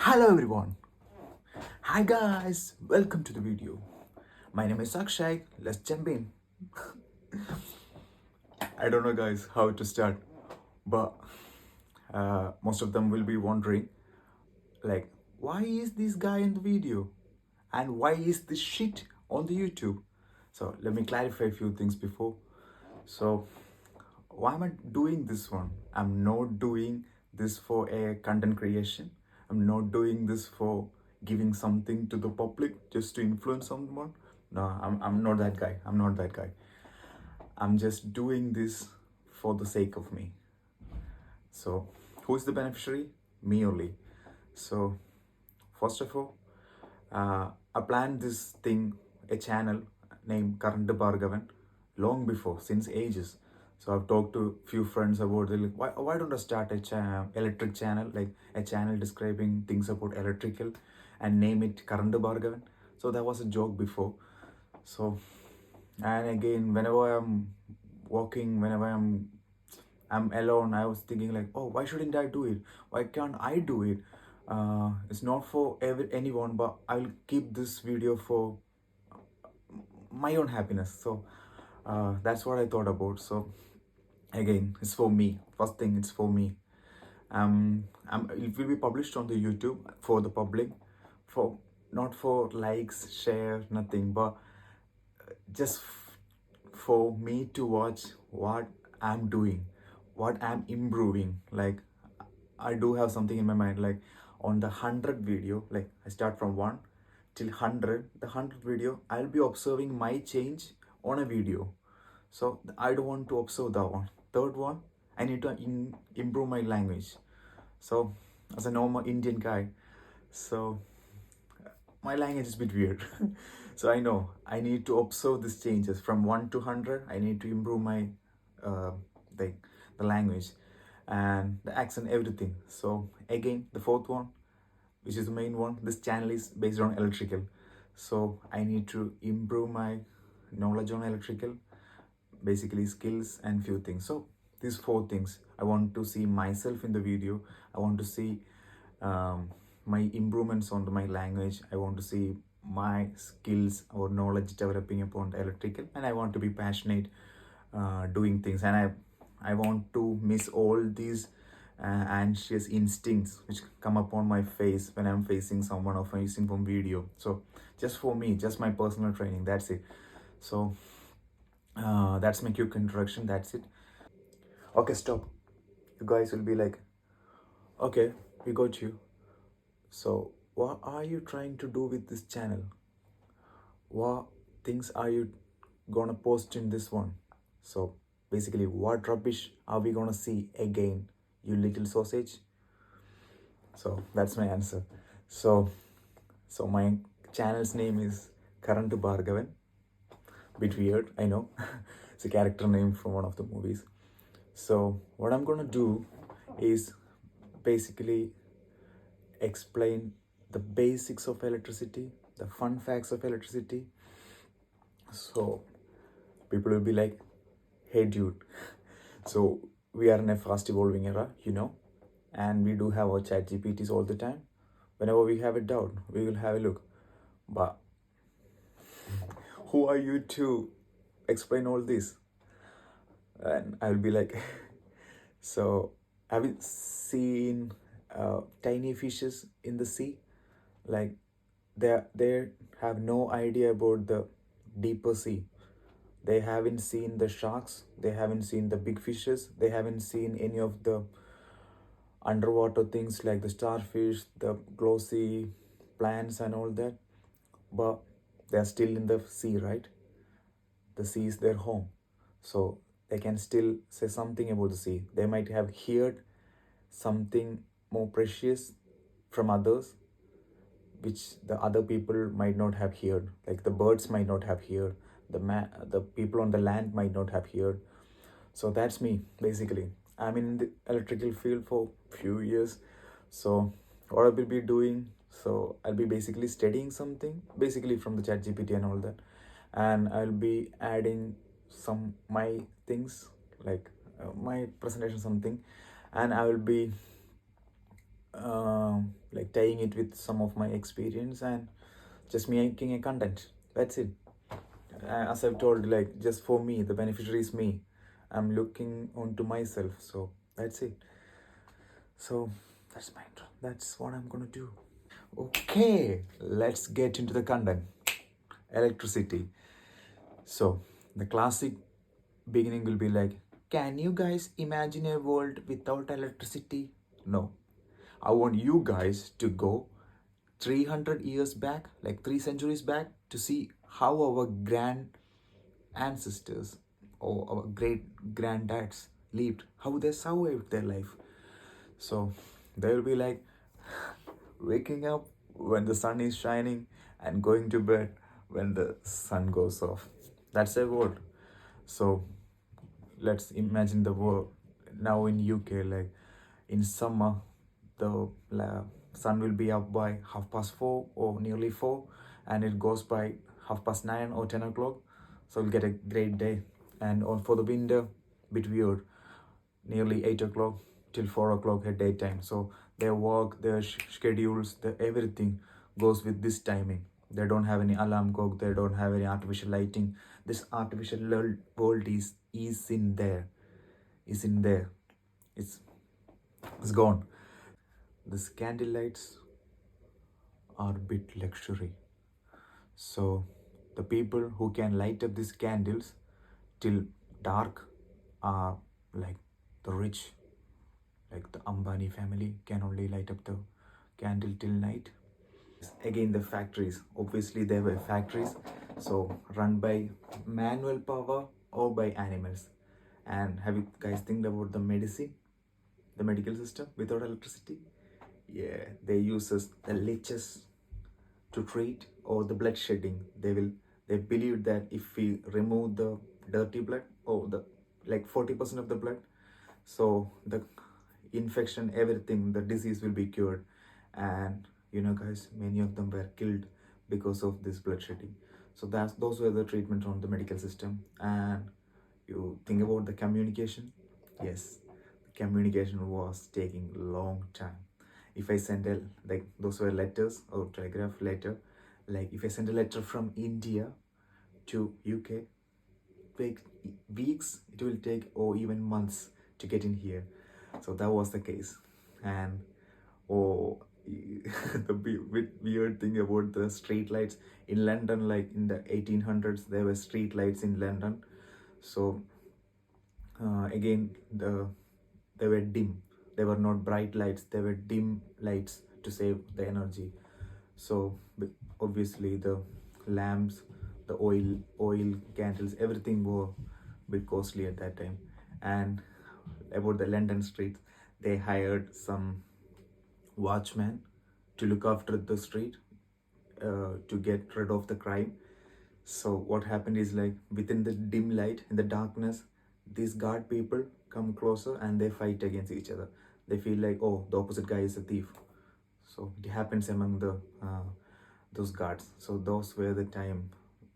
Hello everyone. Hi guys. Welcome to the video. My name is Akshay. Let's jump in. I don't know guys how to start, but most of them will be wondering like why is this guy in the video and why is this shit on the YouTube? So let me clarify a few things before. So why am I doing this one? I'm not doing this for a content creation. I'm not doing this for giving something to the public just to influence someone. No, I'm not that guy. I'm not that guy. I'm just doing this for the sake of me. So, who is the beneficiary? Me only. So, first of all, I planned this thing, a channel named Current Bhargavan, long before, since ages. So I've talked to few friends about it. Like, why don't I start a electric channel, like a channel describing things about electrical, and name it Current Bhargavan. So that was a joke before. So, and again, whenever I'm walking, whenever I'm alone, I was thinking like, oh, why shouldn't I do it? Why can't I do it? It's not for anyone, but I'll keep this video for my own happiness. So that's what I thought about. So again, it's for me. First thing, it's for me. It will be published on the YouTube for the public, for not for likes, share, nothing, but just for me to watch what I'm doing, what I'm improving. Like I do have something in my mind, like on the 100 video, like I start from 1 till 100, the 100 video, I'll be observing my change on a video. So I don't want to observe that one. Third one, I need to improve my language. So as a normal Indian guy, so my language is a bit weird. So I know I need to observe these changes from 1 to 100. I need to improve my uh, the, the language and the accent, everything. So again, the fourth one, which is the main one, this channel is based on electrical. So I need to improve my knowledge on electrical, basically skills and few things. So these four things, I want to see myself in the video. I want to see my improvements on my language. I want to see my skills or knowledge developing upon the electrical, and I want to be passionate doing things, and I want to miss all these anxious instincts which come upon my face when I'm facing someone or facing from video. So just for me, just my personal training, that's it. So that's my quick introduction, that's it. Okay, stop. You guys will be like, okay, we got you. So what are you trying to do with this channel? What things are you gonna post in this one? So basically, what rubbish are we gonna see again, you little sausage? So that's my answer. So my channel's name is Current Bhargavan. Bit weird, I know. It's a character name from one of the movies. So what I'm gonna do is basically explain the basics of electricity, the fun facts of electricity. So people will be like, hey dude, so we are in a fast evolving era, and we do have our chat GPTs all the time. Whenever we have a doubt, we will have a look. But who are you to explain all this? And I'll be like, so have you seen tiny fishes in the sea? Like they have no idea about the deeper sea. They haven't seen the sharks, they haven't seen the big fishes, they haven't seen any of the underwater things like the starfish, the glossy plants and all that. But they're still in the sea, right? The sea is their home. So they can still say something about the sea. They might have heard something more precious from others, which the other people might not have heard. Like the birds might not have heard, the people on the land might not have heard. So that's me basically. I'm in the electrical field for few years. So what I will be doing, so I'll be basically studying something basically from the chat GPT and all that, and I'll be adding some my things, like my presentation something, and I will be like tying it with some of my experience and just making a content. That's it. As I've told, like, just for me, the beneficiary is me. I'm looking onto myself. So that's it. So that's my intro. That's what I'm gonna do. Okay, let's get into the content. Electricity. So the classic beginning will be like, can you guys imagine a world without electricity? No. I want you guys to go 300 years back, like 3 centuries back, to see how our grand ancestors or our great granddads lived, how they survived their life. So they will be like waking up when the sun is shining and going to bed when the sun goes off. That's their world. So let's imagine the world now in UK, like in summer, the sun will be up by 4:30 or nearly 4, and it goes by 9:30 or 10 o'clock. So we'll get a great day. And on for the winter, bit weird, nearly 8 o'clock till 4 o'clock at daytime. So their work, their schedules, their everything goes with this timing. They don't have any alarm clock, they don't have any artificial lighting. This artificial world is in there. Is in there. It's it's gone. These candle lights are a bit luxury. So the people who can light up these candles till dark are like the rich, like the Ambani family can only light up the candle till night. Again, the factories. Obviously, there were factories, so run by manual power or by animals. And have you guys think about the medicine, the medical system without electricity? Yeah, they uses the leeches to treat or the blood shedding. They believe that if we remove the dirty blood or the like 40% of the blood, so the infection, everything, the disease will be cured. And you know guys, many of them were killed because of this bloodshedding. So those were the treatments on the medical system. And you think about the communication. Yes, the communication was taking long time. If I send a, like, those were letters or telegraph letter, like if I send a letter from India to UK, take weeks, it will take, or even months to get in here. So that was the case. And oh, the weird thing about the street lights in London, like in the 1800s, there were street lights in London. So again, they were dim. They were not bright lights. They were dim lights to save the energy. So obviously the lamps, the oil candles, everything were a bit costly at that time. And about the London streets, they hired some watchman to look after the street, to get rid of the crime. So what happened is, like, within the dim light, in the darkness, these guard people come closer and they fight against each other. They feel like, oh, the opposite guy is a thief. So it happens among the those guards. So those were the time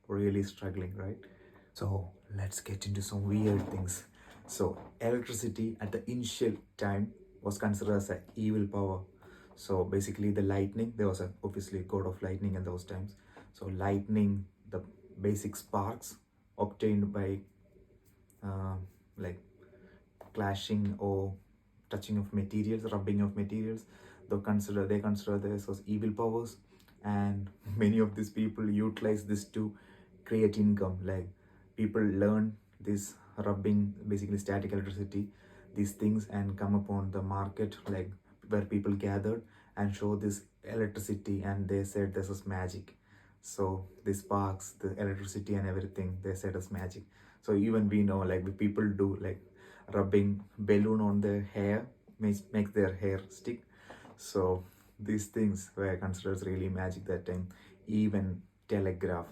really struggling, right? So let's get into some weird things. So electricity at the initial time was considered as an evil power. So basically the lightning, there was obviously a god of lightning in those times. So lightning, the basic sparks obtained by uh, like clashing or touching of materials, rubbing of materials, they consider this as evil powers. And many of these people utilize this to create income. Like, people learn this rubbing, basically static electricity, these things, and come upon the market, like where people gathered and show this electricity, and they said this is magic. So the sparks, the electricity and everything, they said as magic. So even we know, like, people do like rubbing balloon on their hair, makes their hair stick. So these things were considered as really magic that time. Even telegraph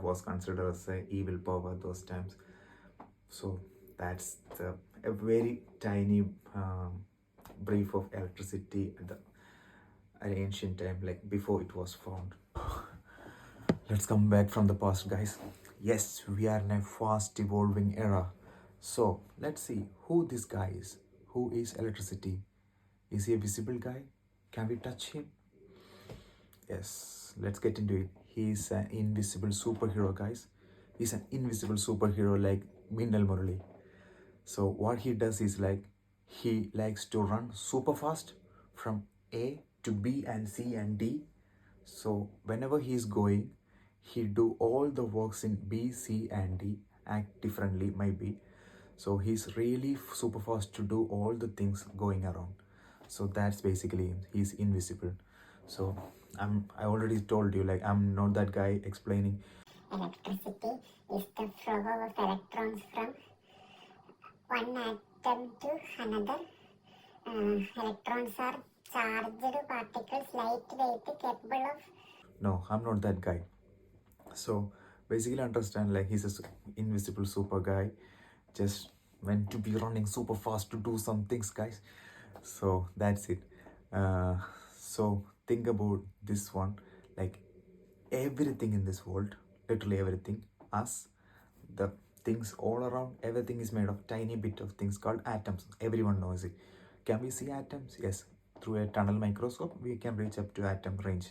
was considered as a evil power those times. So that's a very tiny brief of electricity at the ancient time, like before it was found. Let's come back from the past, guys. Yes, we are in a fast evolving era. So let's see who this guy is. Who is electricity? Is he a visible guy? Can we touch him? Yes, let's get into it. He's an invisible superhero, guys. He's an invisible superhero like Mindal Murali. So what he does is like he likes to run super fast from A to B and C and D. So whenever he's going, he do all the works in B, C and D, act differently maybe. So he's really super fast to do all the things going around. So that's basically him. He's invisible. So I already told you, like, I'm not that guy explaining. Electricity is the flow of electrons from one atom to another. Electrons are charged particles, lightweight, capable of. No, I'm not that guy. So basically understand, like, he's a invisible super guy, just meant to be running super fast to do some things, guys. So that's it. So think about this one, like, everything in this world, literally everything, us, the things all around, everything is made of tiny bit of things called atoms. Everyone knows it. Can we see atoms? Yes. Through a tunnel microscope we can reach up to atom range.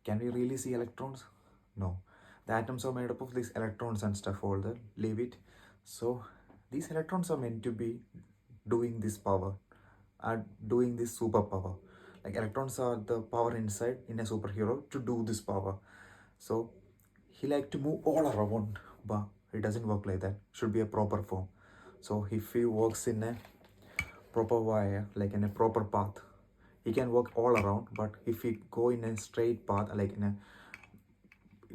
Can we really see electrons? No. The atoms are made up of these electrons and stuff, all that. Leave it. So these electrons are meant to be doing this power, are doing this superpower. Like, electrons are the power inside in a superhero to do this power. So he like to move all around, but it doesn't work like that. Should be a proper form. So if he works in a proper way, like in a proper path, he can work all around. But if he go in a straight path, like in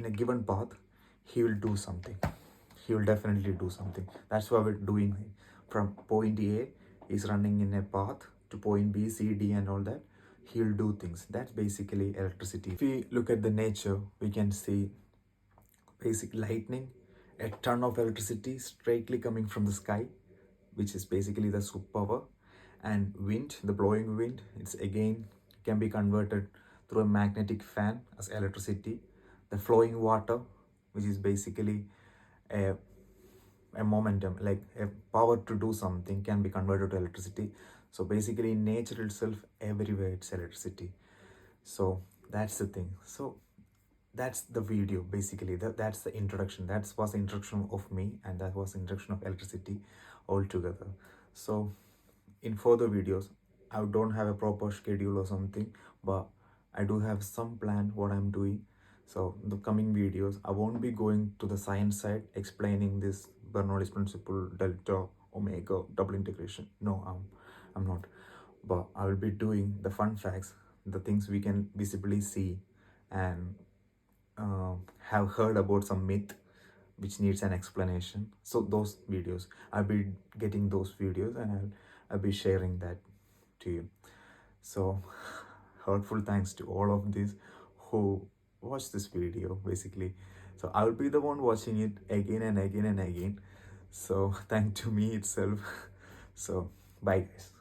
a given path, he will do something. He will definitely do something. That's why we're doing from point A is running in a path to point B, C, D and all that. He'll do things. That's basically electricity. If we look at the nature, we can see basic lightning, a ton of electricity straightly coming from the sky, which is basically the superpower. And wind, the blowing wind, it's again can be converted through a magnetic fan as electricity. The flowing water, which is basically a, a momentum, like a power to do something, can be converted to electricity. So basically in nature itself, everywhere it's electricity. So that's the thing. So that's the video basically. That's the introduction. That was the introduction of me, and that was the introduction of electricity altogether. So in further videos, I don't have a proper schedule or something, but I do have some plan what I'm doing. So in the coming videos, I won't be going to the science side explaining this Bernoulli's principle, delta, omega, double integration. No, I'm not. But I will be doing the fun facts, the things we can visibly see, and have heard about some myth which needs an explanation. So those videos, I'll be getting those videos, and I'll be sharing that to you. So heartful thanks to all of these who watch this video basically. So I'll be the one watching it again and again and again. So thank to me itself. So bye guys.